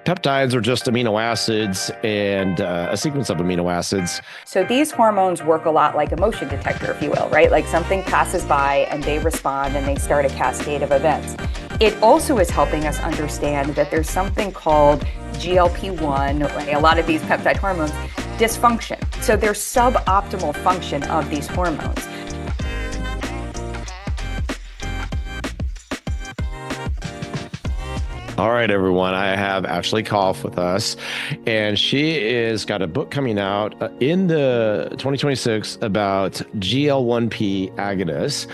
Peptides are just amino acids and a sequence of amino acids. So these hormones work a lot like a motion detector, if you will, right? Like something passes by and they respond and they start a cascade of events. It also is helping us understand that there's something called GLP-1, a lot of these peptide hormones, dysfunction. So there's suboptimal function of these hormones. All right, everyone. I have Ashley Koff with us, and she is got a book coming out in the 2026 about GL1P agonists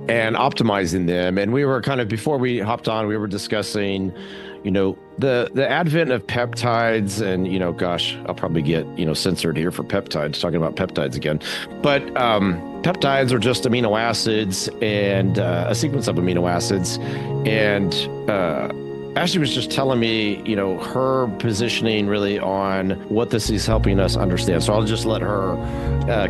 and optimizing them. And we were kind of before we hopped on, we were discussing, the advent of peptides, and gosh, I'll probably get censored here for peptides, talking about peptides again, but peptides are just amino acids and a sequence of amino acids, and Ashley was just telling me, her positioning really on what this is helping us understand. So I'll just let her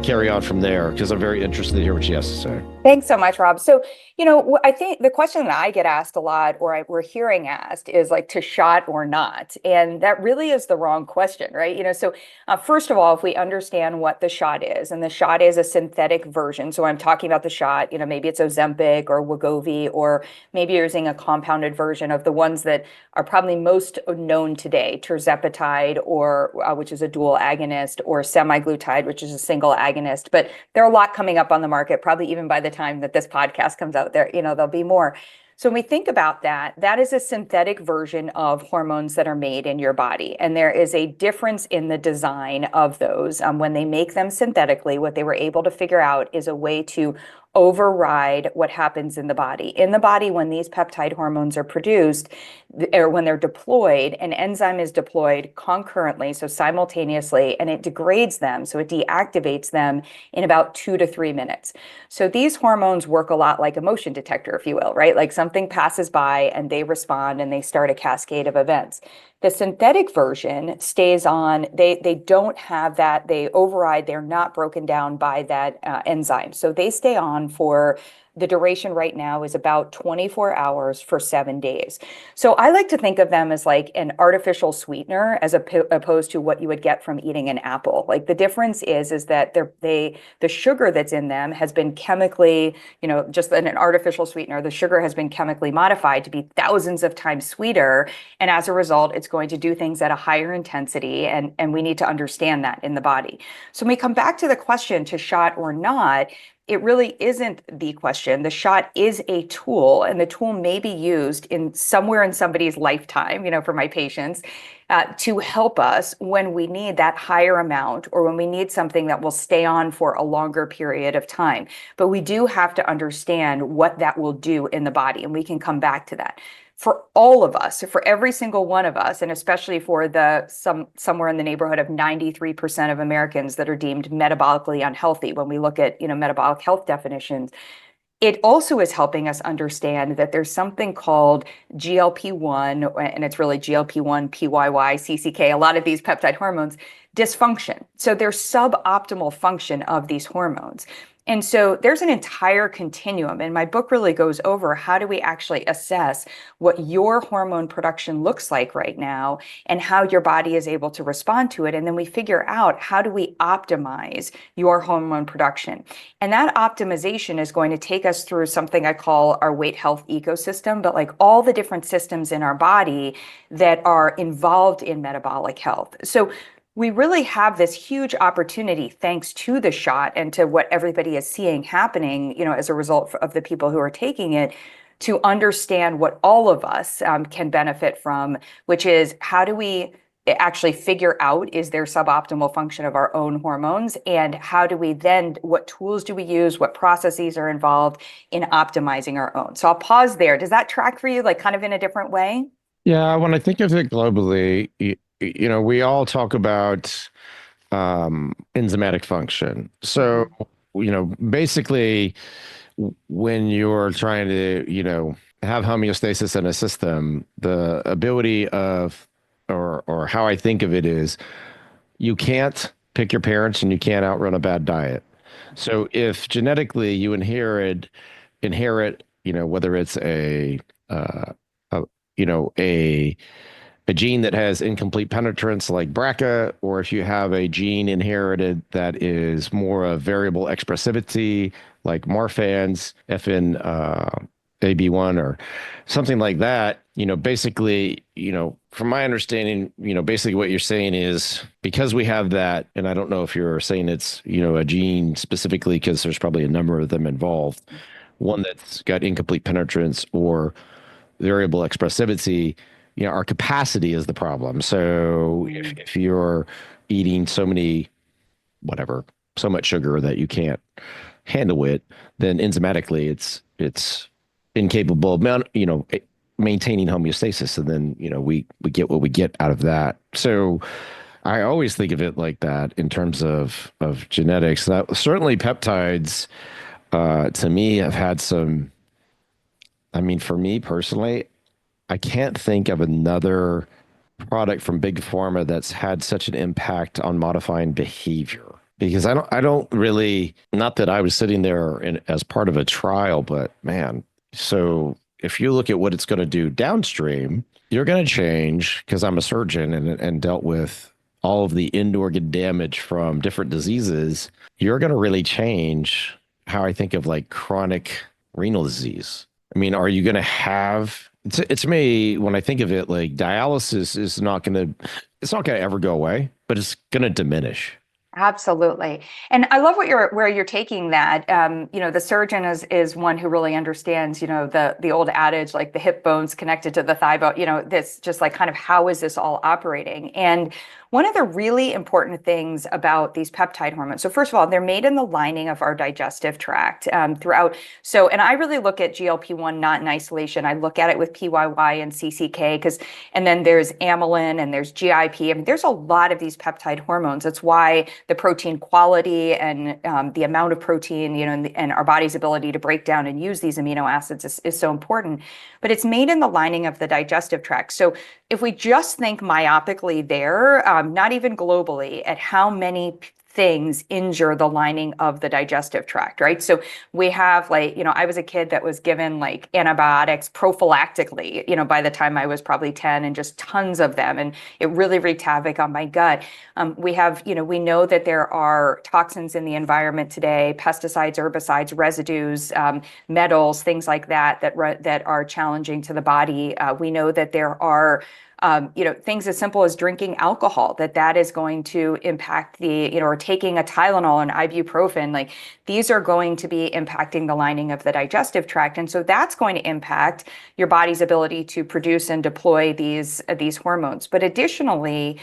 carry on from there because I'm very interested to hear what she has to say. Thanks so much, Rob. So, I think the question that I get asked a lot, or we're hearing asked, is like to shot or not. And that really is the wrong question, right? So first of all, if we understand what the shot is, and the shot is a synthetic version. So I'm talking about the shot, maybe it's Ozempic or Wegovy, or maybe you're using a compounded version of the ones that are probably most known today, tirzepatide, or which is a dual agonist, or semaglutide, which is a single agonist. But there are a lot coming up on the market, probably even by the time that this podcast comes out there, there'll be more. So when we think about that, that is a synthetic version of hormones that are made in your body. And there is a difference in the design of those. When they make them synthetically, what they were able to figure out is a way to override what happens in the body. In the body, when these peptide hormones are produced, or when they're deployed, an enzyme is deployed concurrently, so simultaneously, and it degrades them, so it deactivates them in about 2 to 3 minutes. So these hormones work a lot like a motion detector, if you will, right? Like something passes by and they respond and they start a cascade of events. The synthetic version stays on, they don't have that, they override, they're not broken down by that enzyme. So they stay on for the duration right now is about 24 hours for 7 days. So I like to think of them as like an artificial sweetener as opposed to what you would get from eating an apple. Like the difference is that the sugar that's in them has been chemically, just an artificial sweetener, the sugar has been chemically modified to be thousands of times sweeter. And as a result, it's going to do things at a higher intensity. And we need to understand that in the body. So when we come back to the question to shot or not, it really isn't the question. The shot is a tool, and the tool may be used in somewhere in somebody's lifetime, for my patients, to help us when we need that higher amount or when we need something that will stay on for a longer period of time. But we do have to understand what that will do in the body, and we can come back to that. For all of us, for every single one of us, and especially for somewhere in the neighborhood of 93% of Americans that are deemed metabolically unhealthy, when we look at metabolic health definitions, it also is helping us understand that there's something called GLP-1, and it's really GLP-1, PYY, CCK, a lot of these peptide hormones, dysfunction. So there's suboptimal function of these hormones. And so there's an entire continuum, and my book really goes over how do we actually assess what your hormone production looks like right now and how your body is able to respond to it. And then we figure out how do we optimize your hormone production. And that optimization is going to take us through something I call our weight health ecosystem, but like all the different systems in our body that are involved in metabolic health. So we really have this huge opportunity thanks to the shot and to what everybody is seeing happening, as a result of the people who are taking it, to understand what all of us can benefit from, which is how do we actually figure out is there suboptimal function of our own hormones, and how do we then, what tools do we use, what processes are involved in optimizing our own. So I'll pause there. Does that track for you, like kind of in a different way? Yeah, when I think of it globally, we all talk about enzymatic function. So, basically, when you're trying to, have homeostasis in a system, the ability of, or how I think of it is, you can't pick your parents and you can't outrun a bad diet. So if genetically you inherit, whether it's a a gene that has incomplete penetrance like BRCA, or if you have a gene inherited that is more of variable expressivity like Marfan's FN AB1 or something like that, basically, from my understanding, basically what you're saying is because we have that, and I don't know if you're saying it's, a gene specifically because there's probably a number of them involved, one that's got incomplete penetrance or variable expressivity, our capacity is the problem. So if you're eating whatever, so much sugar that you can't handle it, then enzymatically it's incapable of maintaining homeostasis, and then we get what we get out of that. So I always think of it like that in terms of genetics. That certainly peptides to me have had some. I mean, for me personally, I can't think of another product from big pharma that's had such an impact on modifying behavior. Because I don't really, not that I was sitting there as part of a trial, but man, so if you look at what it's going to do downstream, you're going to change, because I'm a surgeon and dealt with all of the end organ damage from different diseases. You're going to really change how I think of like chronic renal disease. I mean, are you going to have, it's me when I think of it, like dialysis is not going to, it's not going to ever go away, but it's going to diminish. Absolutely. And I love where you're taking that. The surgeon is one who really understands, the old adage, like the hip bone's connected to the thigh bone, this just like kind of how is this all operating? And one of the really important things about these peptide hormones, so first of all, they're made in the lining of our digestive tract throughout. So, and I really look at GLP-1 not in isolation. I look at it with PYY and CCK and then there's amylin and there's GIP. I mean, there's a lot of these peptide hormones. That's why the protein quality and the amount of protein, and our body's ability to break down and use these amino acids is so important. But it's made in the lining of the digestive tract. So if we just think myopically there, not even globally, at how many things injure the lining of the digestive tract, right? So we have I was a kid that was given like antibiotics prophylactically, by the time I was probably 10, and just tons of them. And it really wreaked havoc on my gut. We know that there are toxins in the environment today, pesticides, herbicides, residues, metals, things like that are challenging to the body. We know that there are things as simple as drinking alcohol, that is going to impact or taking a Tylenol and ibuprofen, like these are going to be impacting the lining of the digestive tract. And so that's going to impact your body's ability to produce and deploy these hormones. But additionally,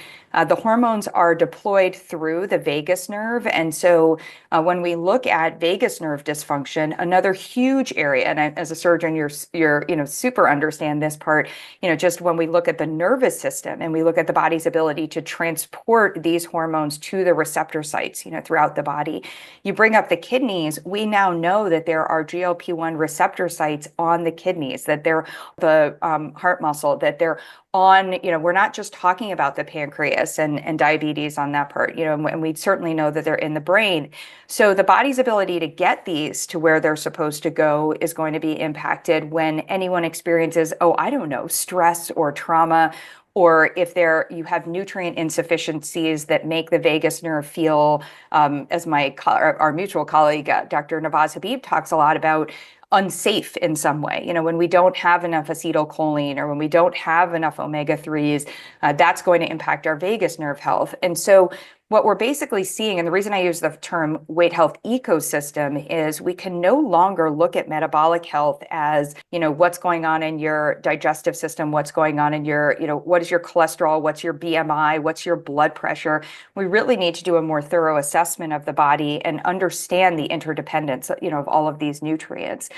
the hormones are deployed through the vagus nerve. And so when we look at vagus nerve dysfunction, another huge area, and as a surgeon, you're super understand this part, just when we look at the nervous system and we look at the body's ability to transport these hormones to the receptor sites, throughout the body. You bring up the kidneys, we now know that there are GLP-1 receptor sites on the kidneys, that they're the heart muscle, that they're on, we're not just talking about the pancreas and diabetes on that part, and we certainly know that they're in the brain. So the body's ability to get these to where they're supposed to go is going to be impacted when anyone experiences, I don't know, stress or trauma, or if you have nutrient insufficiencies that make the vagus nerve feel, as our mutual colleague, Dr. Nawaz Habib talks a lot about, unsafe in some way. When we don't have enough acetylcholine or when we don't have enough omega-3s, that's going to impact our vagus nerve health. And so what we're basically seeing, and the reason I use the term weight health ecosystem, is we can no longer look at metabolic health as, what's going on in your digestive system, what's going on in your, what is your cholesterol, what's your BMI, what's your blood pressure. We really need to do a more thorough assessment of the body and understand the interdependence, of all of these nutrients.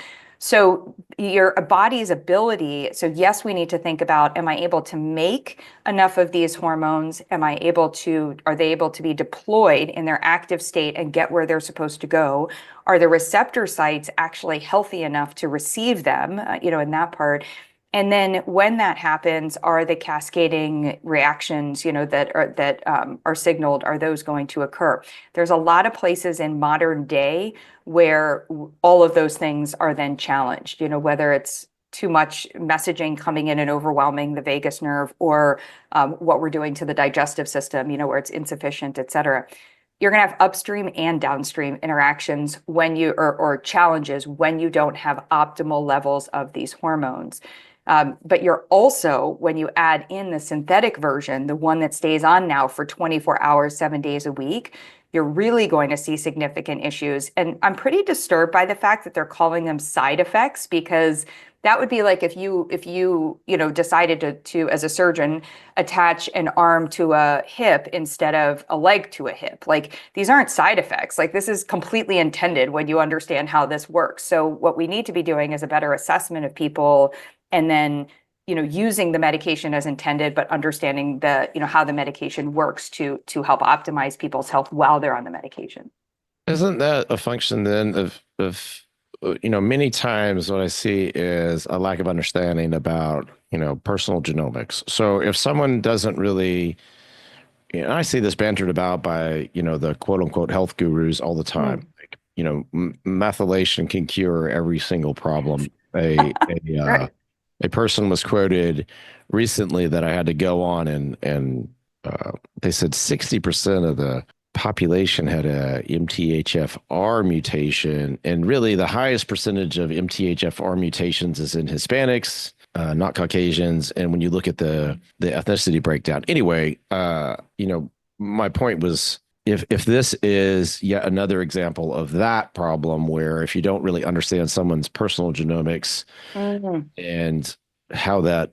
So your body's ability, so yes, we need to think about, am I able to make enough of these hormones? Are they able to be deployed in their active state and get where they're supposed to go? Are the receptor sites actually healthy enough to receive them, in that part? And then when that happens, are the cascading reactions, that are signaled, are those going to occur? There's a lot of places in modern day where all of those things are then challenged, whether it's too much messaging coming in and overwhelming the vagus nerve, or what we're doing to the digestive system, where it's insufficient, et cetera. You're going to have upstream and downstream interactions or challenges when you don't have optimal levels of these hormones. But you're also, when you add in the synthetic version, the one that stays on now for 24 hours, 7 days a week, you're really going to see significant issues. And I'm pretty disturbed by the fact that they're calling them side effects, because that would be like if you decided to, as a surgeon, attach an arm to a hip instead of a leg to a hip. Like, these aren't side effects. Like, this is completely intended when you understand how this works. So what we need to be doing is a better assessment of people, and then using the medication as intended, but understanding how the medication works to help optimize people's health while they're on the medication. Isn't that a function then of many times what I see is a lack of understanding about, personal genomics. So if someone doesn't really, I see this bantered about by, the quote unquote health gurus all the time. Like, methylation can cure every single problem. Right. A person was quoted recently that I had to go on and they said 60% of the population had a MTHFR mutation, and really the highest percentage of MTHFR mutations is in Hispanics, not Caucasians. And when you look at the ethnicity breakdown, anyway, my point was, if this is yet another example of that problem, where if you don't really understand someone's personal genomics and how that,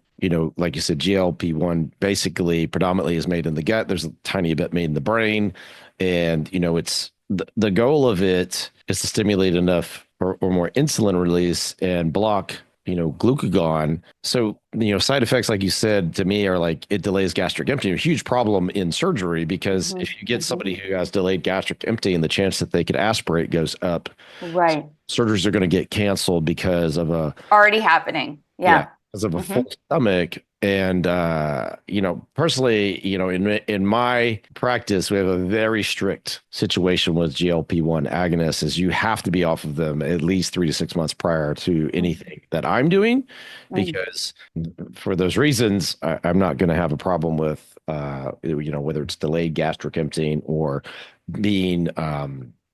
like you said, GLP-1 basically predominantly is made in the gut. There's a tiny bit made in the brain. And, it's the goal of it is to stimulate enough or more insulin release and block, glucagon. So, side effects, like you said, to me are like it delays gastric emptying, a huge problem in surgery, because if you get somebody who has delayed gastric emptying, the chance that they could aspirate goes up. Right. Surgeries are going to get canceled because of Already happening. Yeah. because of a full stomach. And, personally, in my practice, we have a very strict situation with GLP-1 agonists, is you have to be off of them at least 3 to 6 months prior to anything that I'm doing, because for those reasons, I'm not going to have a problem with, whether it's delayed gastric emptying or being,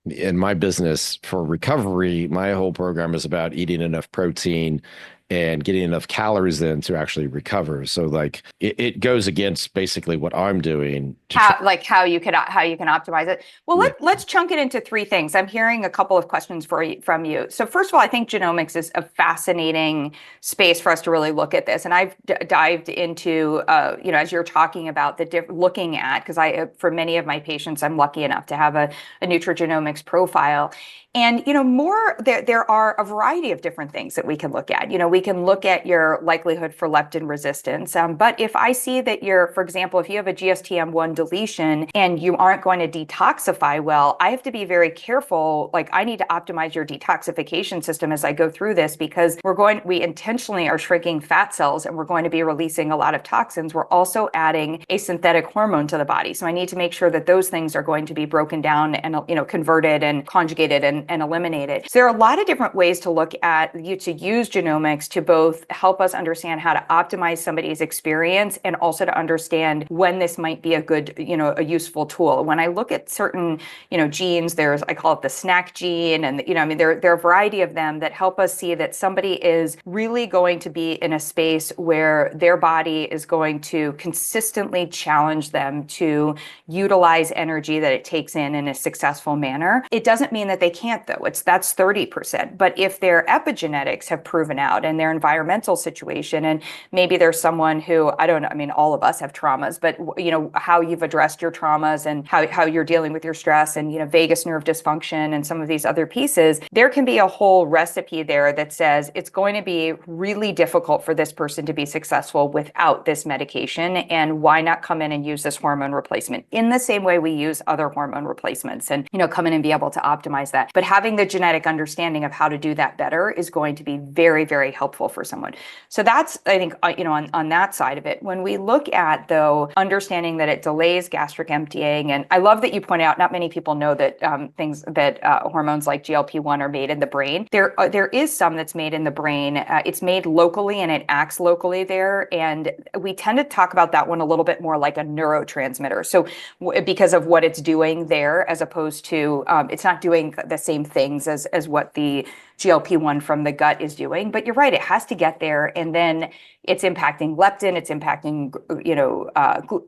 in my business for recovery. My whole program is about eating enough protein and getting enough calories in to actually recover. So like it goes against basically what I'm doing. How you can optimize it. Well, let's chunk it into 3 things. I'm hearing a couple of questions from you. So first of all, I think genomics is a fascinating space for us to really look at this. And I've dived into, as you're talking about looking at, because for many of my patients, I'm lucky enough to have a nutrigenomics profile. And, there are a variety of different things that we can look at. We can look at your likelihood for leptin resistance. But if I see that for example, if you have a GSTM1 deletion and you aren't going to detoxify well, I have to be very careful. Like, I need to optimize your detoxification system as I go through this, because we intentionally are shrinking fat cells and we're going to be releasing a lot of toxins. We're also adding a synthetic hormone to the body. So I need to make sure that those things are going to be broken down and, converted and conjugated and eliminated. So there are a lot of different ways to look at to use genomics to both help us understand how to optimize somebody's experience, and also to understand when this might be a good, a useful tool. When I look at certain, genes, I call it the snack gene, and there are a variety of them that help us see that somebody is really going to be in a space where their body is going to consistently challenge them to utilize energy that it takes in a successful manner. It doesn't mean that they can't, though. That's 30%. But if their epigenetics have proven out, and their environmental situation, and maybe there's someone who, all of us have traumas, but how you've addressed your traumas and how you're dealing with your stress and, vagus nerve dysfunction and some of these other pieces, there can be a whole recipe there that says it's going to be really difficult for this person to be successful without this medication. And why not come in and use this hormone replacement in the same way we use other hormone replacements, and, come in and be able to optimize that. But having the genetic understanding of how to do that better is going to be very, very helpful helpful for someone. So that's, I think, on that side of it. When we look at, though, understanding that it delays gastric emptying, and I love that you point out, not many people know that hormones like GLP-1 are made in the brain. There is some that's made in the brain. It's made locally and it acts locally there. And we tend to talk about that one a little bit more like a neurotransmitter. So because of what it's doing there, as opposed to it's not doing the same things as what the GLP-1 from the gut is doing. But you're right, it has to get there. And then it's impacting leptin, it's impacting,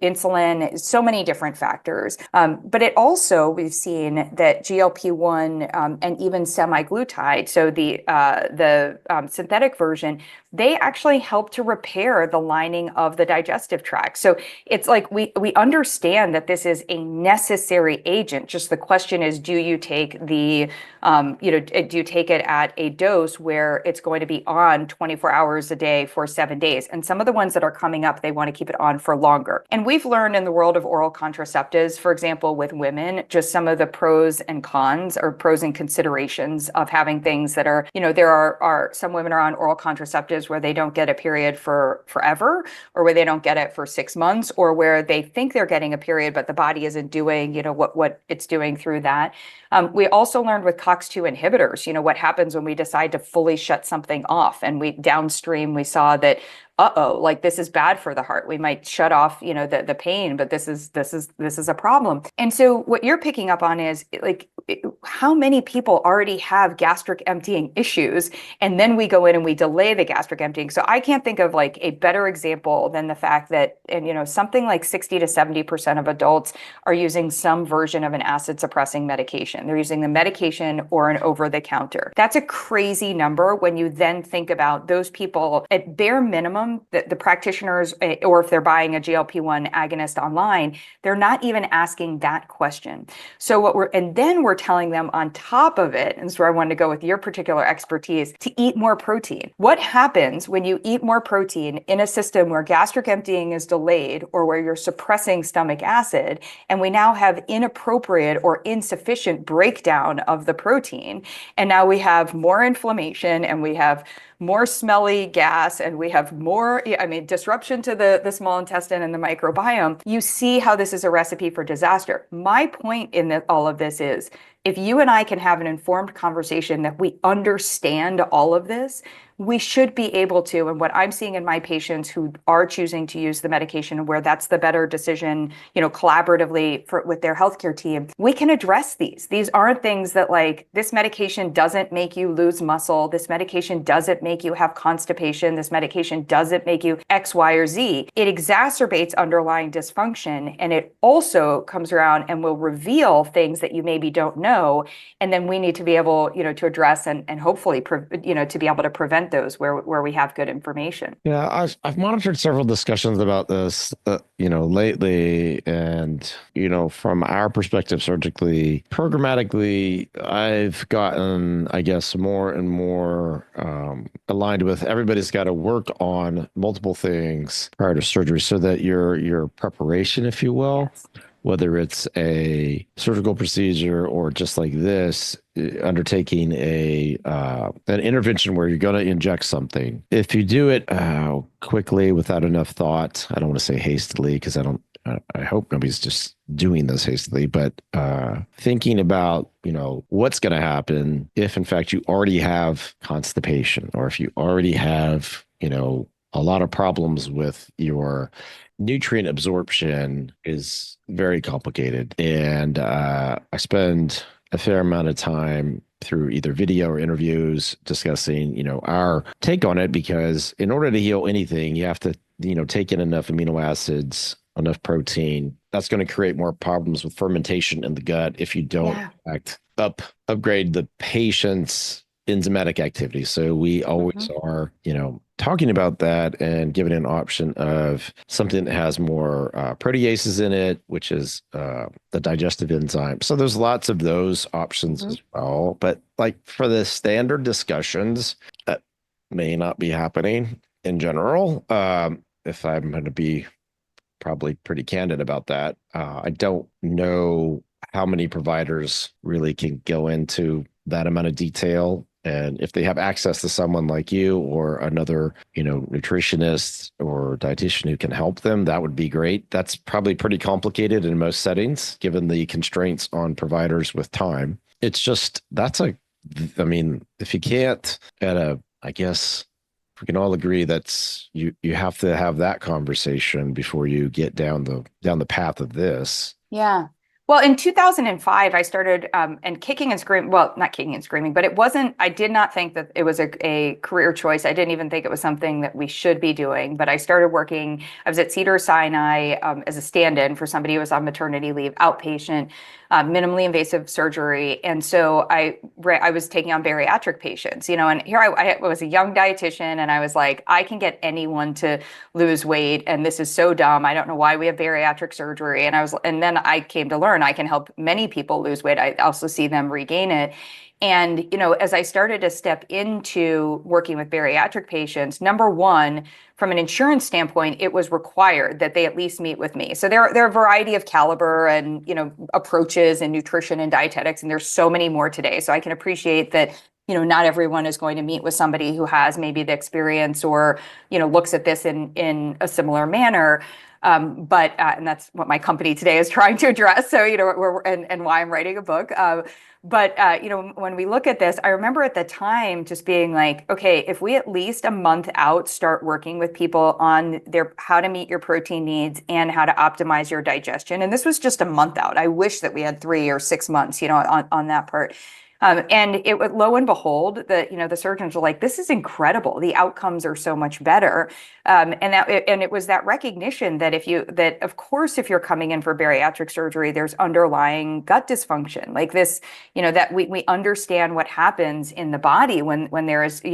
insulin, so many different factors. But it also, we've seen that GLP-1 and even semaglutide, so the synthetic version, they actually help to repair the lining of the digestive tract. So it's like we understand that this is a necessary agent. Just the question is, do you take do you take it at a dose where it's going to be on 24 hours a day for 7 days? And some of the ones that are coming up, they want to keep it on for longer. And we've learned in the world of oral contraceptives, for example, with women, just some of the pros and cons, or pros and considerations of having things that are, there are some women are on oral contraceptives where they don't get a period for forever, or where they don't get it for 6 months, or where they think they're getting a period, but the body isn't doing, what it's doing through that. We also learned with COX-2 inhibitors, what happens when we decide to fully shut something off, and we downstream, we saw that, like this is bad for the heart. We might shut off, the pain, but this is a problem. And so what you're picking up on is like how many people already have gastric emptying issues, and then we go in and we delay the gastric emptying. So I can't think of like a better example than the fact that, and something like 60 to 70% of adults are using some version of an acid suppressing medication. They're using the medication or an over-the-counter. That's a crazy number when you then think about those people at bare minimum, the practitioners, or if they're buying a GLP-1 agonist online, they're not even asking that question. So then we're telling them on top of it, and this is where I wanted to go with your particular expertise, to eat more protein. What happens when you eat more protein in a system where gastric emptying is delayed, or where you're suppressing stomach acid, and we now have inappropriate or insufficient breakdown of the protein, and now we have more inflammation, and we have more smelly gas, and we have more, disruption to the small intestine and the microbiome. You see how this is a recipe for disaster. My point in all of this is, if you and I can have an informed conversation that we understand all of this, we should be able to, and what I'm seeing in my patients who are choosing to use the medication where that's the better decision, collaboratively with their healthcare team, we can address these. These aren't things that like, this medication doesn't make you lose muscle, this medication doesn't make you have constipation, this medication doesn't make you X, Y, or Z. It exacerbates underlying dysfunction, and it also comes around and will reveal things that you maybe don't know, and then we need to be able, to address and hopefully, to be able to prevent those where we have good information. Yeah, I've monitored several discussions about this, lately, and from our perspective, surgically, programmatically, I've gotten, I guess, more and more aligned with everybody's got to work on multiple things prior to surgery, so that your preparation, if you will. Yes. Whether it's a surgical procedure or just like this, undertaking an intervention where you're going to inject something. If you do it quickly without enough thought, I don't want to say hastily, because I hope nobody's just doing this hastily, but thinking about, what's going to happen if in fact you already have constipation, or if you already have, a lot of problems with your nutrient absorption, is very complicated. And I spend a fair amount of time through either video or interviews discussing, our take on it, because in order to heal anything, you have to, take in enough amino acids, enough protein. That's going to create more problems with fermentation in the gut if you don't upgrade the patient's enzymatic activity. So we always are, talking about that and giving an option of something that has more proteases in it, which is the digestive enzyme. So there's lots of those options as well. But like for the standard discussions, that may not be happening in general. If I'm going to be probably pretty candid about that, I don't know how many providers really can go into that amount of detail And if they have access to someone like you or another, nutritionist or dietitian who can help them, that would be great. That's probably pretty complicated in most settings, given the constraints on providers with time. It's just, I mean, if you can't I guess we can all agree that's you have to have that conversation before you get down the path of this. Yeah. Well, in 2005, I started and kicking and screaming. Well, not kicking and screaming, but it wasn't, I did not think that it was a career choice. I didn't even think it was something that we should be doing. But I started working, I was at Cedars-Sinai as a stand-in for somebody who was on maternity leave, outpatient, minimally invasive surgery. And so I was taking on bariatric patients, and here I was a young dietitian and I was like, I can get anyone to lose weight. And this is so dumb. I don't know why we have bariatric surgery. And then I came to learn I can help many people lose weight. I also see them regain it. And, as I started to step into working with bariatric patients, number one, from an insurance standpoint, it was required that they at least meet with me. So there are a variety of caliber and, approaches in nutrition and dietetics, and there's so many more today. So I can appreciate that, not everyone is going to meet with somebody who has maybe the experience or, looks at this in a similar manner. But and that's what my company today is trying to address. So, and why I'm writing a book. But when we look at this, I remember at the time just being like, okay, if we at least a month out start working with people on how to meet your protein needs and how to optimize your digestion, and this was just a month out. I wish that we had 3 or 6 months, on that part. And lo and behold, the surgeons were like, "This is incredible. The outcomes are so much better." And it was that recognition that of course, if you're coming in for bariatric surgery, there's underlying gut dysfunction like this. That we understand what happens in the body when there is the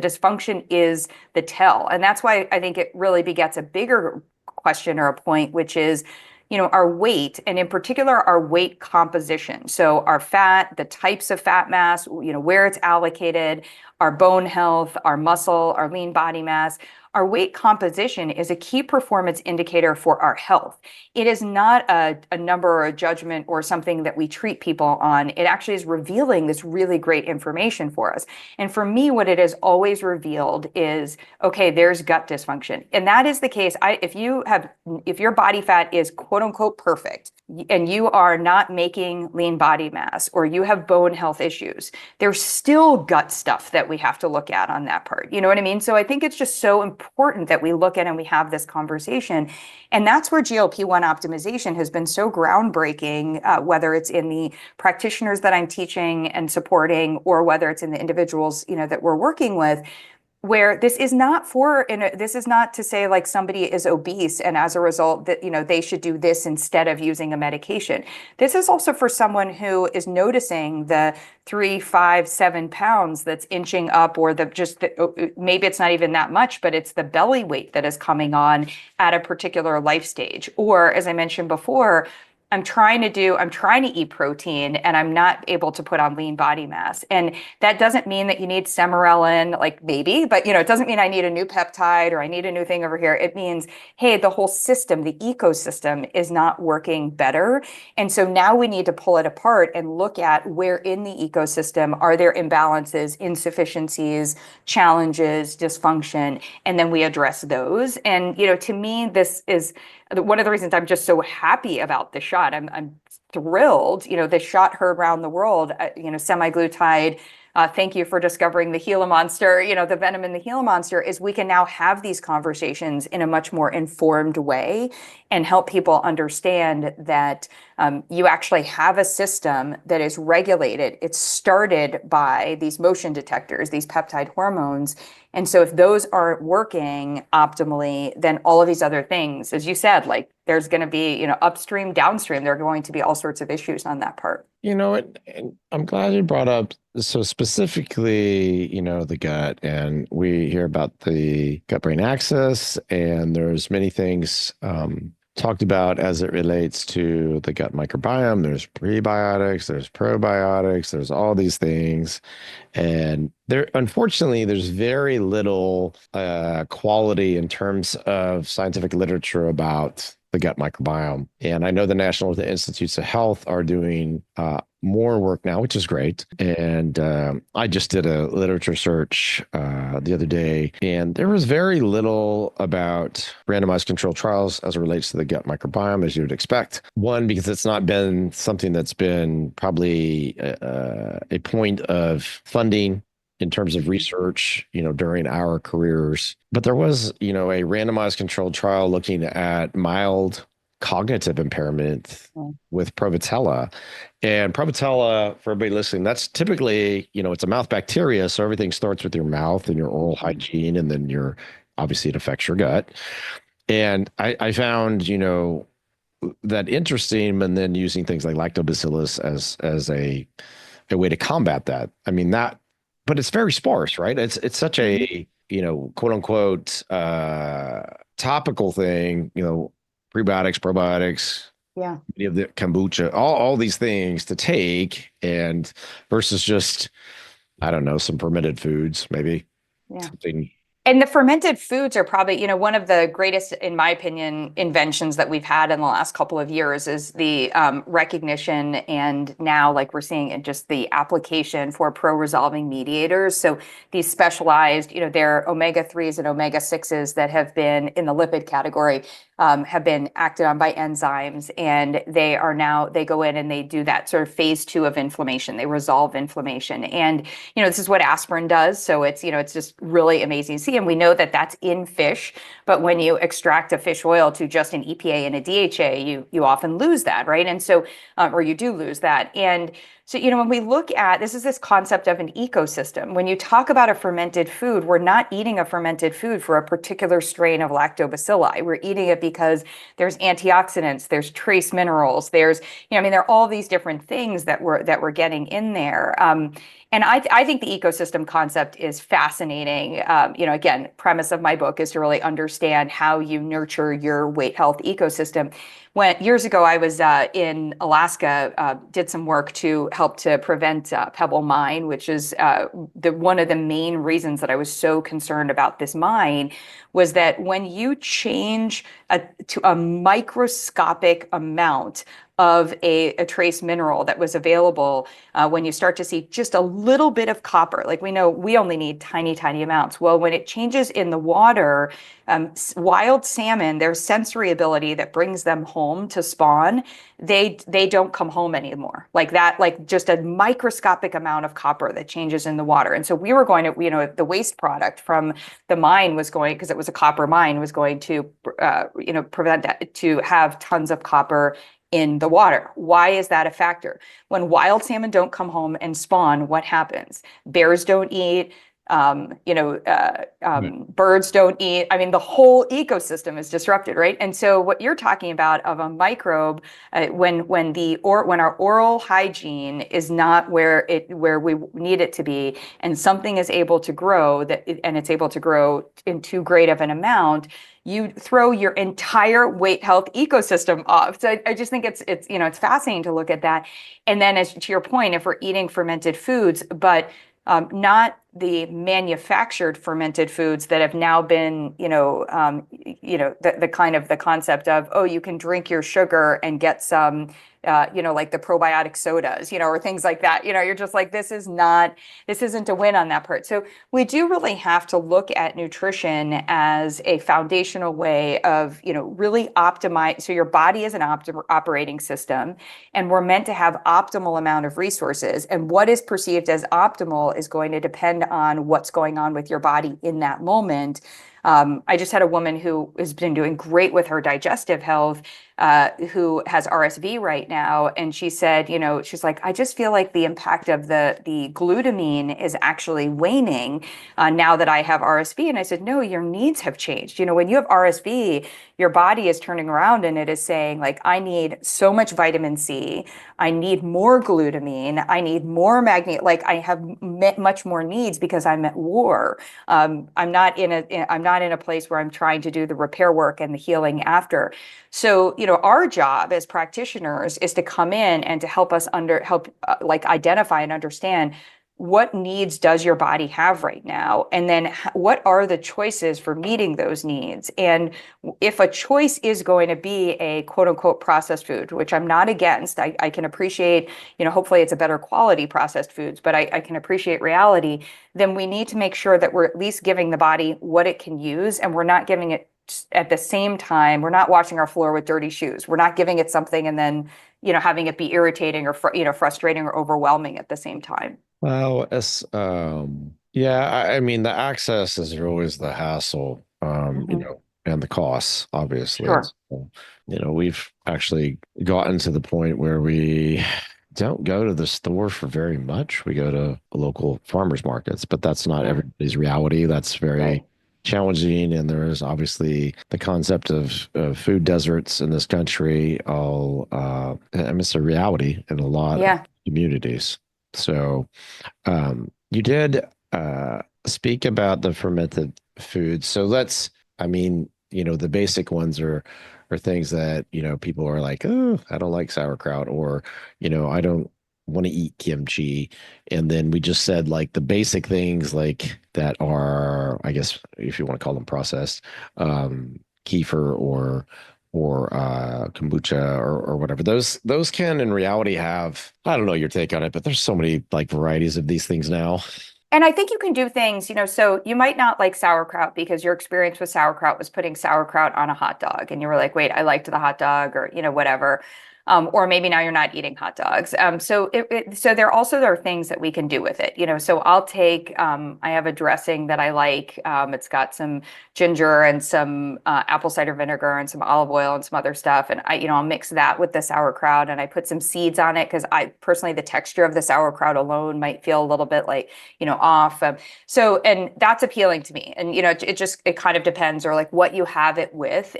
dysfunction is the tell, and that's why I think it really begets a bigger question or a point, which is our weight, and in particular, our weight composition. So our fat, the types of fat mass, where it's allocated, our bone health, our muscle, our lean body mass. Our weight composition is a key performance indicator for our health. It is not a number or a judgment or something that we treat people on. It actually is revealing this really great information for us. And for me, what it has always revealed is, okay, there's gut dysfunction. And that is the case. If your body fat is quote unquote perfect and you are not making lean body mass or you have bone health issues, there's still gut stuff that we have to look at on that part. You know what I mean? So I think it's just so important that we look at and we have this conversation. And that's where GLP-1 optimization has been so groundbreaking, whether it's in the practitioners that I'm teaching and supporting, or whether it's in the individuals, that we're working with, where this is not to say like somebody is obese and as a result that they should do this instead of using a medication. This is also for someone who is noticing the 3, 5, 7 pounds that's inching up, or maybe it's not even that much, but it's the belly weight that is coming on at a particular life stage. Or as I mentioned before, I'm trying to eat protein and I'm not able to put on lean body mass. And that doesn't mean that you need Semarelin, like maybe, but it doesn't mean I need a new peptide or I need a new thing over here. It means, hey, the whole system, the ecosystem is not working better. And so now we need to pull it apart and look at where in the ecosystem are there imbalances, insufficiencies, challenges, dysfunction, and then we address those. And, to me, this is one of the reasons I'm just so happy about the shot. I'm thrilled. The shot heard around the world. Semaglutide. Thank you for discovering the Gila monster. The venom in the Gila monster is we can now have these conversations in a much more informed way and help people understand that you actually have a system that is regulated. It's started by these motion detectors, these peptide hormones. And so if those aren't working optimally, then all of these other things, as you said, like there's going to be, upstream, downstream, there are going to be all sorts of issues on that part. And I'm glad you brought up so specifically, the gut, and we hear about the gut-brain axis, and there's many things talked about as it relates to the gut microbiome. There's prebiotics, there's probiotics, there's all these things. And unfortunately, there's very little quality in terms of scientific literature about the gut microbiome. And I know the National Institutes of Health are doing more work now, which is great. And I just did a literature search the other day, and there was very little about randomized controlled trials as it relates to the gut microbiome, as you would expect. One, because it's not been something that's been probably a point of funding in terms of research, during our careers. But there was, a randomized controlled trial looking at mild cognitive impairment with Prevotella. And Prevotella, for everybody listening, that's typically, it's a mouth bacteria. So everything starts with your mouth and your oral hygiene, and then obviously it affects your gut. And I found, that interesting, and then using things like lactobacillus as a way to combat that. I mean, but it's very sparse, right? It's such a, quote unquote, topical thing, prebiotics, probiotics, Yeah. many of the kombucha, all these things to take, and versus just, I don't know, some fermented foods, maybe Yeah. something. And the fermented foods are probably, one of the greatest, in my opinion, inventions that we've had in the last couple of years is the recognition, and now, like we're seeing in just the application for pro-resolving mediators. So these specialized, they're omega-3s and omega-6s that have been in the lipid category, have been acted on by enzymes, and they go in and they do that sort of phase 2 of inflammation. They resolve inflammation. And, this is what aspirin does. So it's just really amazing to see. And we know that that's in fish, but when you extract a fish oil to just an EPA and a DHA, you often lose that, right? And so, or you do lose that. And so, when we look at this concept of an ecosystem. When you talk about a fermented food, we're not eating a fermented food for a particular strain of lactobacilli. We're eating it because there's antioxidants, there's trace minerals, there are all these different things that we're getting in there. And I think the ecosystem concept is fascinating. Again, premise of my book is to really understand how you nurture your weight health ecosystem. Years ago, I was in Alaska, did some work to help to prevent Pebble Mine, which is one of the main reasons that I was so concerned about this mine, was that when you change to a microscopic amount of a trace mineral that was available, when you start to see just a little bit of copper, like we know we only need tiny, tiny amounts. Well, when it changes in the water, wild salmon, their sensory ability that brings them home to spawn, they don't come home anymore. Like that, like just a microscopic amount of copper that changes in the water. And so we were going to, the waste product from the mine was going, because it was a copper mine, was going to, prevent that, to have tons of copper in the water. Why is that a factor? When wild salmon don't come home and spawn, what happens? Bears don't eat, birds don't eat. I mean, the whole ecosystem is disrupted, right? And so what you're talking about of a microbe, when our oral hygiene is not where we need it to be, and something is able to grow and it's able to grow in too great of an amount, you throw your entire weight health ecosystem off. So I just think it's fascinating to look at that. And then, as to your point, if we're eating fermented foods, but not the manufactured fermented foods that have now been, the kind of the concept of, oh, you can drink your sugar and get some, like the probiotic sodas, or things like that. You're just like, this isn't a win on that part. So we do really have to look at nutrition as a foundational way of, really optimize. So your body is an operating system, and we're meant to have optimal amount of resources. And what is perceived as optimal is going to depend on what's going on with your body in that moment. I just had a woman who has been doing great with her digestive health, who has RSV right now. And she said, she's like, I just feel like the impact of the glutamine is actually waning now that I have RSV. And I said, no, your needs have changed. When you have RSV, your body is turning around and it is saying, like, I need so much vitamin C. I need more glutamine. I need more magnesium. Like, I have much more needs because I'm at war. I'm not in a place where I'm trying to do the repair work and the healing after. So, our job as practitioners is to come in and to help us identify and understand what needs does your body have right now? And then what are the choices for meeting those needs? And if a choice is going to be a quote unquote processed food, which I'm not against, I can appreciate, hopefully it's a better quality processed foods, but I can appreciate reality, then we need to make sure that we're at least giving the body what it can use, and we're not giving it at the same time, we're not washing our floor with dirty shoes. We're not giving it something and then, having it be irritating or, frustrating or overwhelming at the same time. Well, yeah, I mean, the access is always the hassle, Mhm. and the costs, obviously. And Sure. so, we've actually gotten to the point where we don't go to the store for very much. We go to local farmers markets, but that's not Yeah. everybody's reality. That's very Right. challenging. And there is obviously the concept of food deserts in this country. And it's a reality in a lot of Yeah. communities. So, you did speak about the fermented foods. So I mean, the basic ones are things that, people are like, oh, I don't like sauerkraut, or, I don't want to eat kimchi. And then we just said like the basic things like that are, I guess, if you want to call them processed, kefir or kombucha or whatever. Those can in reality have, I don't know your take on it, but there's so many like varieties of these things now. And I think you can do things, so you might not like sauerkraut because your experience with sauerkraut was putting sauerkraut on a hot dog and you were like, wait, I liked the hot dog or, whatever. Or maybe now you're not eating hot dogs. So there also are things that we can do with it, so I'll take, I have a dressing that I like. It's got some ginger and some apple cider vinegar and some olive oil and some other stuff. And I'll mix that with the sauerkraut and I put some seeds on it because I personally, the texture of the sauerkraut alone might feel a little bit like, off. And that's appealing to me. And, it kind of depends or like what you have it with.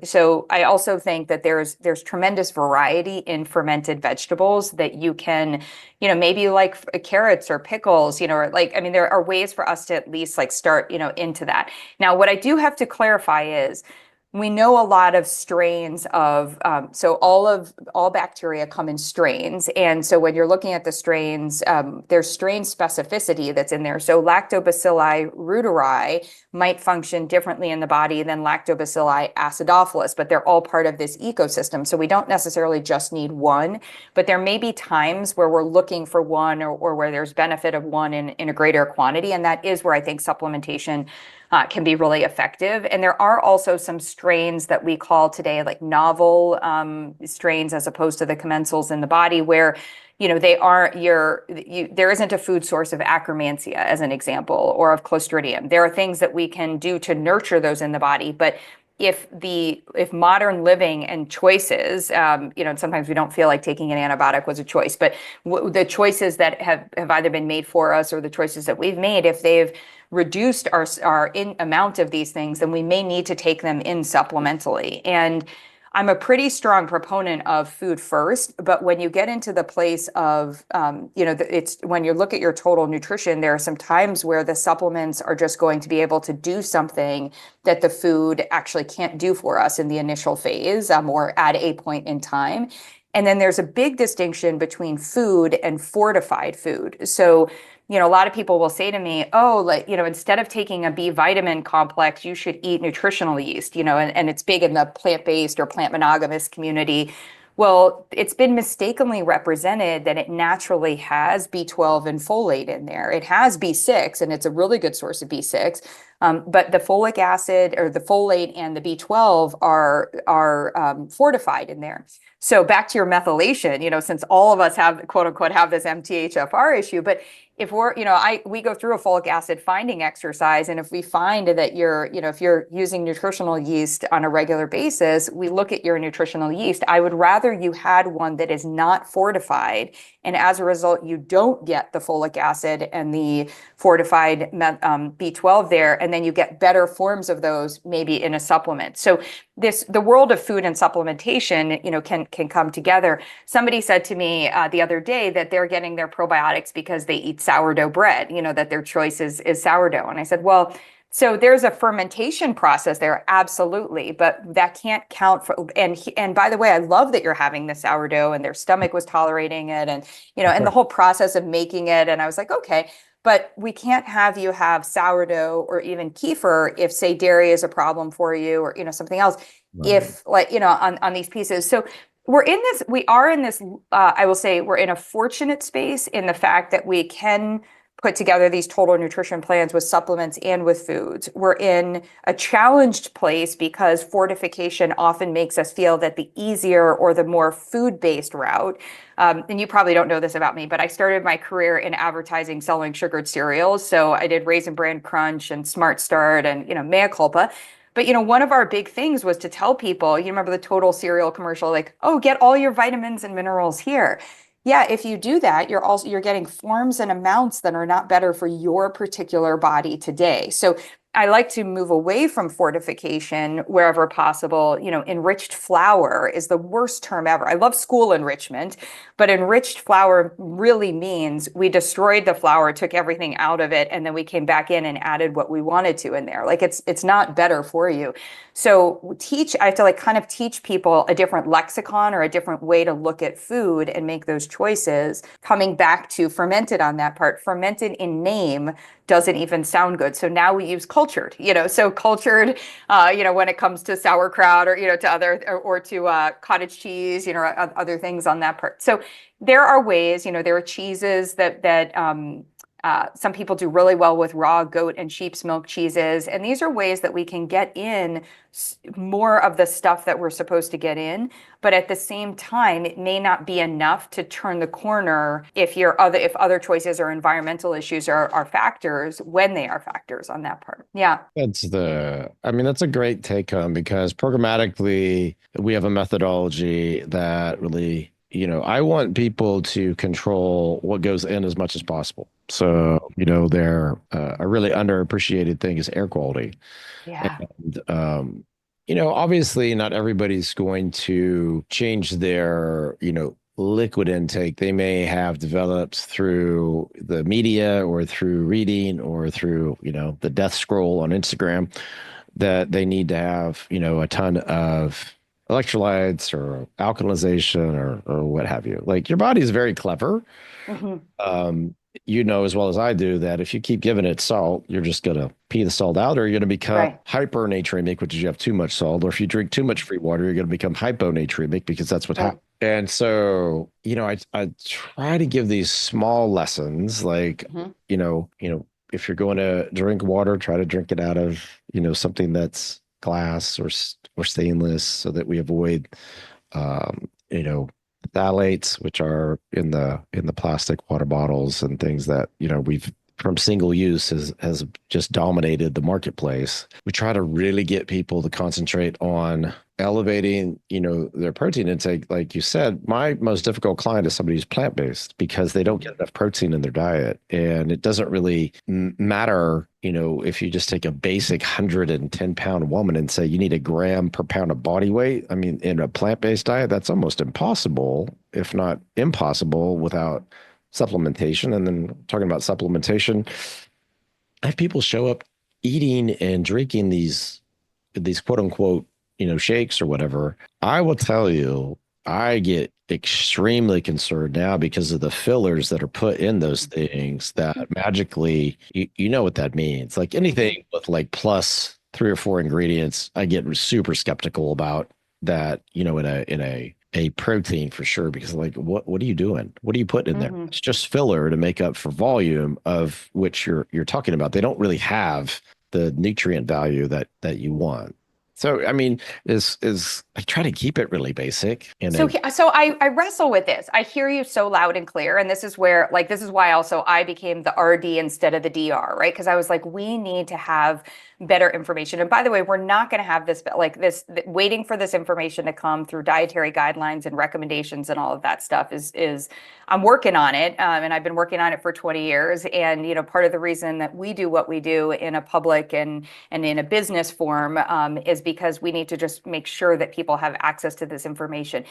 So I also think that there's tremendous variety in fermented vegetables that you can, maybe like carrots or pickles, or like, I mean, there are ways for us to at least like start, into that. Now, what I do have to clarify is we know a lot of strains of, so all bacteria come in strains. And so when you're looking at the strains, there's strain specificity that's in there. So Lactobacilli reuteri might function differently in the body than Lactobacilli acidophilus, but they're all part of this ecosystem. So we don't necessarily just need one, but there may be times where we're looking for one or where there's benefit of one in a greater quantity. And that is where I think supplementation can be really effective. And there are also some strains that we call today like novel strains as opposed to the commensals in the body where they aren't there isn't a food source of Akkermansia as an example or of Clostridium. There are things that we can do to nurture those in the body, but if modern living and choices, and sometimes we don't feel like taking an antibiotic was a choice, but the choices that have either been made for us or the choices that we've made, if they've reduced our in amount of these things, then we may need to take them in supplementally. And I'm a pretty strong proponent of food first, but when you get into the place of, it's when you look at your total nutrition, there are some times where the supplements are just going to be able to do something that the food actually can't do for us in the initial phase, or at a point in time. And then there's a big distinction between food and fortified food. So a lot of people will say to me, oh, like, instead of taking a B vitamin complex, you should eat nutritional yeast, and it's big in the plant-based or plant monogamous community. Well, it's been mistakenly represented that it naturally has B12 and folate in there. It has B6, and it's a really good source of B6. But the folic acid or the folate and the B12 are fortified in there. So back to your methylation, since all of us have, quote unquote, have this MTHFR issue, but if we're, we go through a folic acid finding exercise, and if we find that if you're using nutritional yeast on a regular basis, we look at your nutritional yeast. I would rather you had one that is not fortified, and as a result, you don't get the folic acid and the fortified B12 there, and then you get better forms of those maybe in a supplement. So the world of food and supplementation, can come together. Somebody said to me the other day that they're getting their probiotics because they eat sourdough bread, that their choice is sourdough. And I said, well, So there's a fermentation process there, absolutely, but that can't count for, and by the way, I love that you're having the sourdough and their stomach was tolerating it and and the whole process of making it. And I was like, okay, but we can't have you have sourdough or even kefir if, say, dairy is a problem for you or something else, Right. if like on these pieces. So we are in this I will say we're in a fortunate space in the fact that we can put together these total nutrition plans with supplements and with foods. We're in a challenged place because fortification often makes us feel that the easier or the more food-based route, and you probably don't know this about me, but I started my career in advertising selling sugared cereals. So I did Raisin Bran Crunch and Smart Start and, Mea Culpa. But one of our big things was to tell people, you remember the Total cereal commercial, like, oh, get all your vitamins and minerals here. Yeah, if you do that, you're getting forms and amounts that are not better for your particular body today. So I like to move away from fortification wherever possible. Enriched flour is the worst term ever. I love school enrichment, but enriched flour really means we destroyed the flour, took everything out of it, and then we came back in and added what we wanted to in there. Like it's not better for you. So I have to like kind of teach people a different lexicon or a different way to look at food and make those choices. Coming back to fermented on that part, fermented in name doesn't even sound good. So now we use cultured, so cultured, when it comes to sauerkraut or, to other, or to cottage cheese, other things on that part. So there are ways, there are cheeses that some people do really well with raw goat and sheep's milk cheeses. And these are ways that we can get in more of the stuff that we're supposed to get in. But at the same time, it may not be enough to turn the corner if other choices or environmental issues are factors when they are factors on that part. Yeah. I mean, that's a great take home because programmatically, we have a methodology that really, I want people to control what goes in as much as possible. So, a really underappreciated thing is air quality. Yeah. And, obviously not everybody's going to change their, liquid intake. They may have developed through the media or through reading or through, the death scroll on Instagram that they need to have, a ton of electrolytes or alkalization or what have you. Like your body is very clever. Hmm. You know as well as I do that if you keep giving it salt, you're just going to pee the salt out, or you're going to become Right. hypernatremic, which is you have too much salt, or if you drink too much free water, you're going to become hyponatremic because that's what Right. happens. And so, I try to give these small lessons, like, Hmm. if you're going to drink water, try to drink it out of, something that's glass or stainless, so that we avoid, um, you know, phthalates, which are in the plastic water bottles and things that, we've from single use has just dominated the marketplace. We try to really get people to concentrate on elevating, their protein intake. Like you said, my most difficult client is somebody who's plant-based because they don't get enough protein in their diet. And it doesn't really matter, if you just take a basic 110-pound woman and say you need a gram per pound of body weight. I mean, in a plant-based diet, that's almost impossible, if not impossible, without supplementation. And then talking about supplementation, I have people show up eating and drinking these quote unquote, shakes or whatever. I will tell you, I get extremely concerned now because of the fillers that are put in those things that magically, you know what that means. Like Hmm. anything with like plus 3 or 4 ingredients, I get super skeptical about that, in a protein for sure, because like what are you doing? What are you putting in there? Hmm. It's just filler to make up for volume, of which you're talking about. They don't really have the nutrient value that you want. So I mean, is I try to keep it really basic and So, then I wrestle with this. I hear you so loud and clear, and this is where, like, this is why also I became the RD instead of the DR, right? Because I was like, we need to have better information. And by the way, we're not going to have this like this waiting for this information to come through dietary guidelines and recommendations and all of that stuff is I'm working on it, and I've been working on it for 20 years. And part of the reason that we do what we do in a public and in a business form is because we need to just make sure that people have access to this information.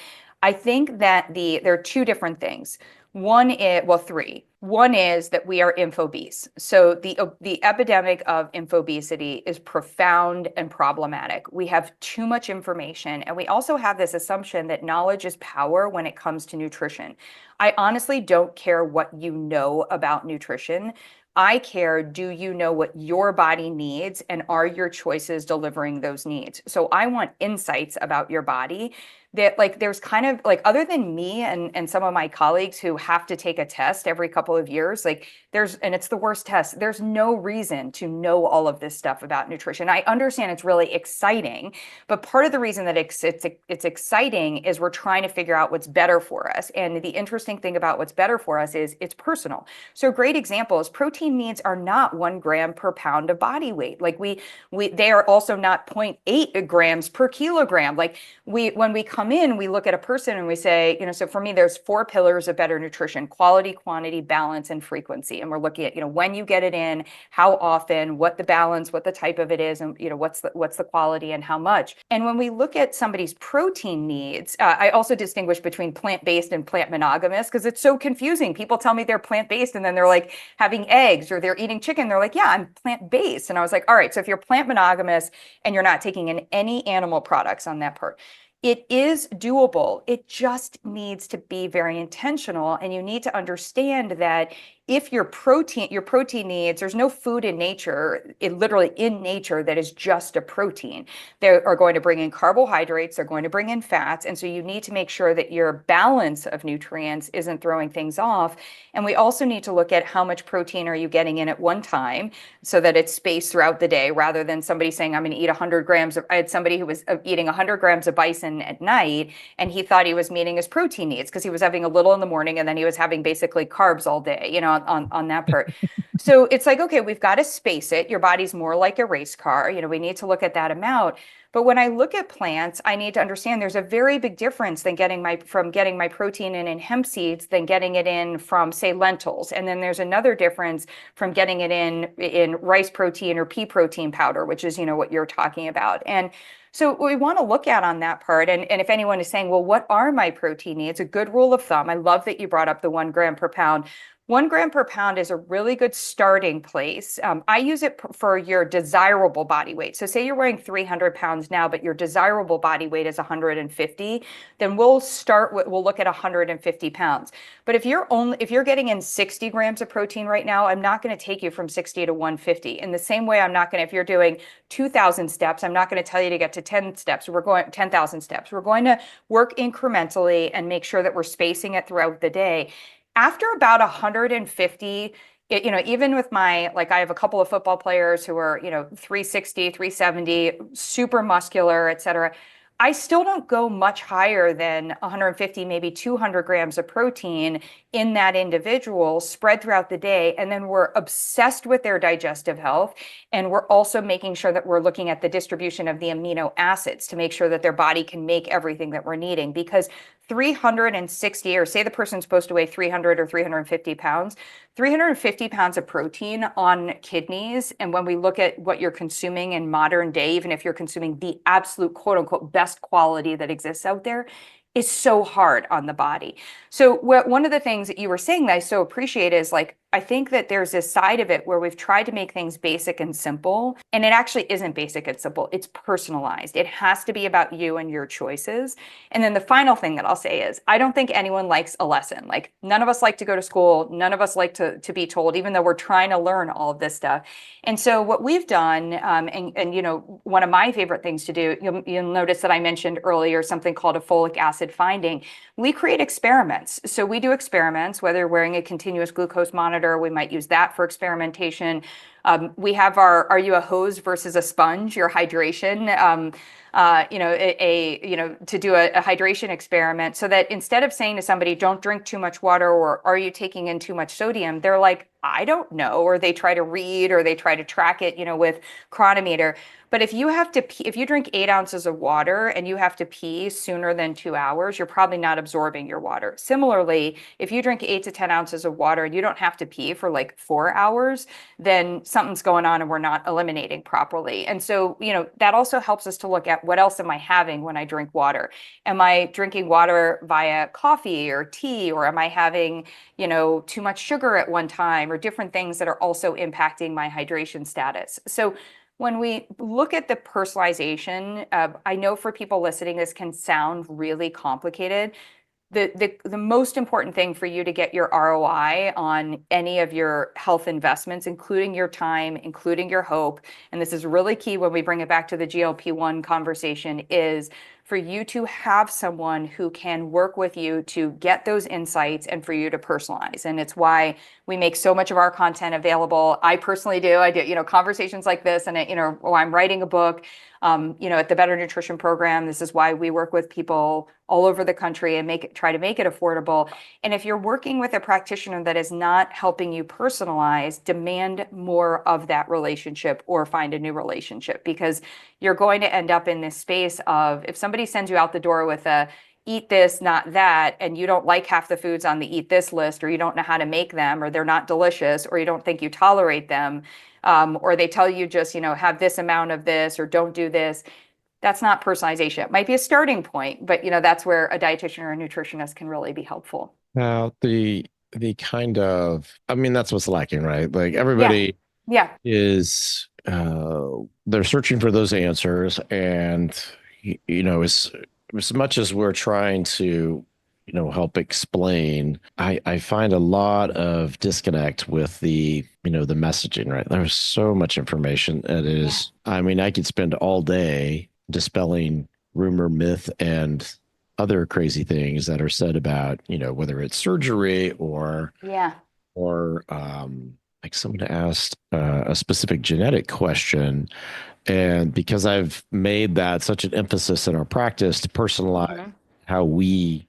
I think that there are two different things. One is, well, three. One is that we are infobese. So the epidemic of infobesity is profound and problematic. We have too much information, and we also have this assumption that knowledge is power when it comes to nutrition. I honestly don't care what you know about nutrition. I care, do you know what your body needs, and are your choices delivering those needs? So I want insights about your body that, like, there's kind of like, other than me and some of my colleagues who have to take a test every couple of years, like, and it's the worst test. There's no reason to know all of this stuff about nutrition. I understand it's really exciting, but part of the reason that it's exciting is we're trying to figure out what's better for us. And the interesting thing about what's better for us is it's personal. So a great example is protein needs are not 1 gram per pound of body weight. Like they are also not 0.8 grams per kilogram. Like when we come in, we look at a person and we say, so for me, there's 4 pillars of better nutrition: quality, quantity, balance, and frequency. And we're looking at, when you get it in, how often, what the balance, what the type of it is, and what's the quality and how much. And when we look at somebody's protein needs, I also distinguish between plant-based and plant monogamous, because it's so confusing. People tell me they're plant-based and then they're like having eggs or they're eating chicken. They're like, yeah, I'm plant-based. And I was like, all right, so if you're plant monogamous and you're not taking in any animal products on that part, it is doable. It just needs to be very intentional. And you need to understand that if your protein needs, there's no food in nature, literally in nature, that is just a protein. They are going to bring in carbohydrates, they're going to bring in fats. And so you need to make sure that your balance of nutrients isn't throwing things off. And we also need to look at how much protein are you getting in at one time so that it's spaced throughout the day, rather than somebody saying, I'm going to eat 100 grams I had somebody who was eating 100 grams of bison at night, and he thought he was meeting his protein needs because he was having a little in the morning and then he was having basically carbs all day, on that part. So it's like, okay, we've got to space it. Your body's more like a race car. We need to look at that amount. But when I look at plants, I need to understand there's a very big difference than getting my protein in hemp seeds than getting it in from, say, lentils. And then there's another difference from getting it in rice protein or pea protein powder, which is, what you're talking about. And so we want to look at on that part. And if anyone is saying, well, what are my protein needs? A good rule of thumb. I love that you brought up the 1 gram per pound. 1 gram per pound is a really good starting place. I use it for your desirable body weight. So say you're weighing 300 pounds now, but your desirable body weight is 150, then we'll look at 150 pounds. But if you're getting in 60 grams of protein right now, I'm not going to take you from 60 to 150. In the same way, if you're doing 2,000 steps, I'm not going to tell you to get to 10,000 steps. We're going to work incrementally and make sure that we're spacing it throughout the day. After about 150, even with I have a couple of football players who are, 360, 370, super muscular, et cetera. I still don't go much higher than 150, maybe 200 grams of protein in that individual spread throughout the day. And then we're obsessed with their digestive health. And we're also making sure that we're looking at the distribution of the amino acids to make sure that their body can make everything that we're needing. Because 360, or say the person's supposed to weigh 300 or 350 pounds, 350 pounds of protein on kidneys. And when we look at what you're consuming in modern day, even if you're consuming the absolute quote unquote best quality that exists out there, is so hard on the body. So one of the things that you were saying that I so appreciate is, I think that there's this side of it where we've tried to make things basic and simple, and it actually isn't basic and simple. It's personalized. It has to be about you and your choices. And then the final thing that I'll say is, I don't think anyone likes a lesson. None of us like to go to school. None of us like to be told, even though we're trying to learn all of this stuff. And so what we've done, one of my favorite things to do, you'll notice that I mentioned earlier something called a folic acid finding. We create experiments. So we do experiments, whether you're wearing a continuous glucose monitor, we might use that for experimentation. We have are you a hose versus a sponge, your hydration, to do a hydration experiment, so that instead of saying to somebody, don't drink too much water, or are you taking in too much sodium, they're like, I don't know, or they try to read, or they try to track it, with chronometer. But if you drink 8 ounces of water and you have to pee sooner than 2 hours, you're probably not absorbing your water. Similarly, if you drink 8 to 10 ounces of water and you don't have to pee for 4 hours, then something's going on and we're not eliminating properly. And so, that also helps us to look at what else am I having when I drink water? Am I drinking water via coffee or tea, or am I having, too much sugar at one time, or different things that are also impacting my hydration status? So when we look at the personalization, I know for people listening, this can sound really complicated. The most important thing for you to get your ROI on any of your health investments, including your time, including your hope, and this is really key when we bring it back to the GLP-1 conversation, is for you to have someone who can work with you to get those insights and for you to personalize. And it's why we make so much of our content available. I personally do. I do, conversations like this, and I'm writing a book. At the Better Nutrition Program, this is why we work with people all over the country and try to make it affordable. And if you're working with a practitioner that is not helping you personalize, demand more of that relationship or find a new relationship, because you're going to end up in this space of, if somebody sends you out the door with a eat this, not that, and you don't like half the foods on the eat this list, or you don't know how to make them, or they're not delicious, or you don't think you tolerate them, or they tell you just, have this amount of this, or don't do this. That's not personalization. It might be a starting point, but that's where a dietitian or a nutritionist can really be helpful. Now, the kind of, I mean, that's what's lacking, right? Like Yeah. everybody Yeah. is, they're searching for those answers, and as much as we're trying to, help explain, I find a lot of disconnect with the messaging, right? There's so much information. It Yeah. is, I mean, I could spend all day dispelling rumor, myth, and other crazy things that are said about, whether it's surgery Yeah. or like someone asked a specific genetic question. And because I've made that such an emphasis in our practice to personalize Mhm. how we,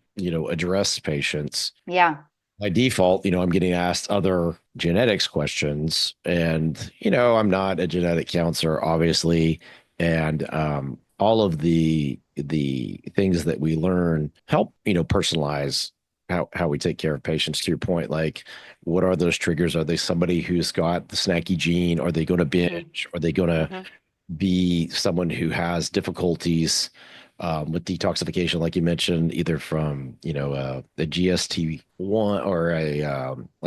address patients, Yeah. by default, I'm getting asked other genetics questions. And, I'm not a genetic counselor, obviously. And all of the things that we learn help, personalize how we take care of patients. To your point, like, what are those triggers? Are they somebody who's got the snacky gene? Are they going to Mhm. binge? Are they going to Mhm. be someone who has difficulties with detoxification, like you mentioned, either from a GST1 or a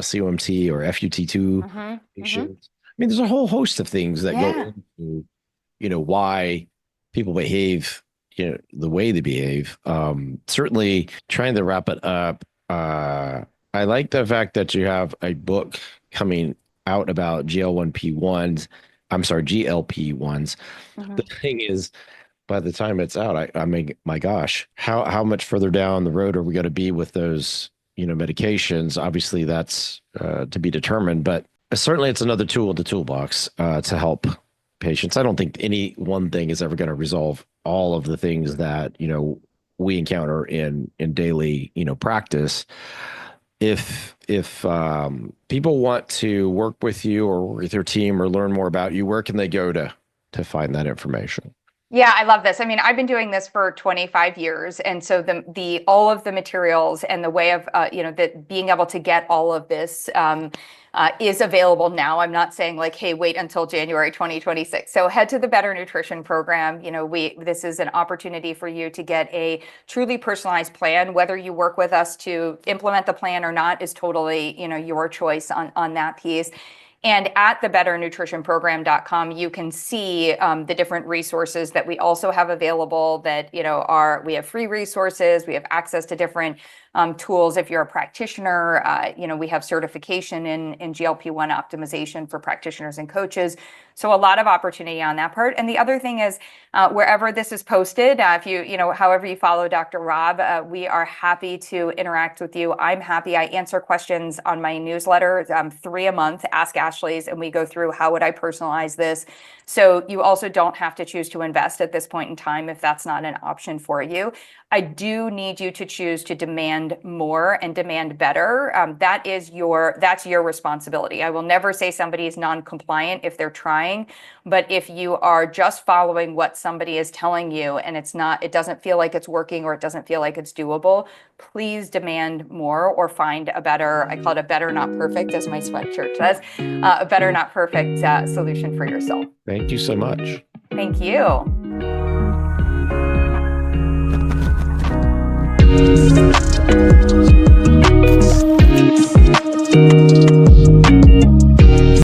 COMT or FUT2 Mhm. Mhm. patient. I mean, there's a whole host of things that go Yeah. into why people behave the way they behave. Certainly, trying to wrap it up. I like the fact that you have a book coming out about GL1P1s. I'm sorry, GLP1s. The Mhm. thing is, by the time it's out, I mean, my gosh, how much further down the road are we going to be with those, medications? Obviously, that's to be determined, but certainly it's another tool in the toolbox to help patients. I don't think any one thing is ever going to resolve all of the things that, we encounter in daily, practice. If people want to work with you or with your team or learn more about you, where can they go to find that information? Yeah, I love this. I mean, I've been doing this for 25 years, and so the all of the materials and the way of that being able to get all of this is available now. I'm not saying like, hey, wait until January 2026. So head to the Better Nutrition Program. This is an opportunity for you to get a truly personalized plan. Whether you work with us to implement the plan or not is totally your choice on that piece. And at thebetternutritionprogram.com, you can see the different resources that we also have available that, we have free resources, we have access to different tools. If you're a practitioner, we have certification in GLP-1 optimization for practitioners and coaches. So a lot of opportunity on that part. And the other thing is, wherever this is posted, if however you follow Dr. Rob, we are happy to interact with you. I'm happy. I answer questions on my newsletter, 3 a month, Ask Ashley's, and we go through how would I personalize this. So you also don't have to choose to invest at this point in time if that's not an option for you. I do need you to choose to demand more and demand better. That's your responsibility. I will never say somebody is non-compliant if they're trying, but if you are just following what somebody is telling you and it doesn't feel like it's working or it doesn't feel like it's doable, please demand more or find a better, I call it a better, not perfect, as my sweatshirt says, a better, not perfect solution for yourself. Thank you so much. Thank you.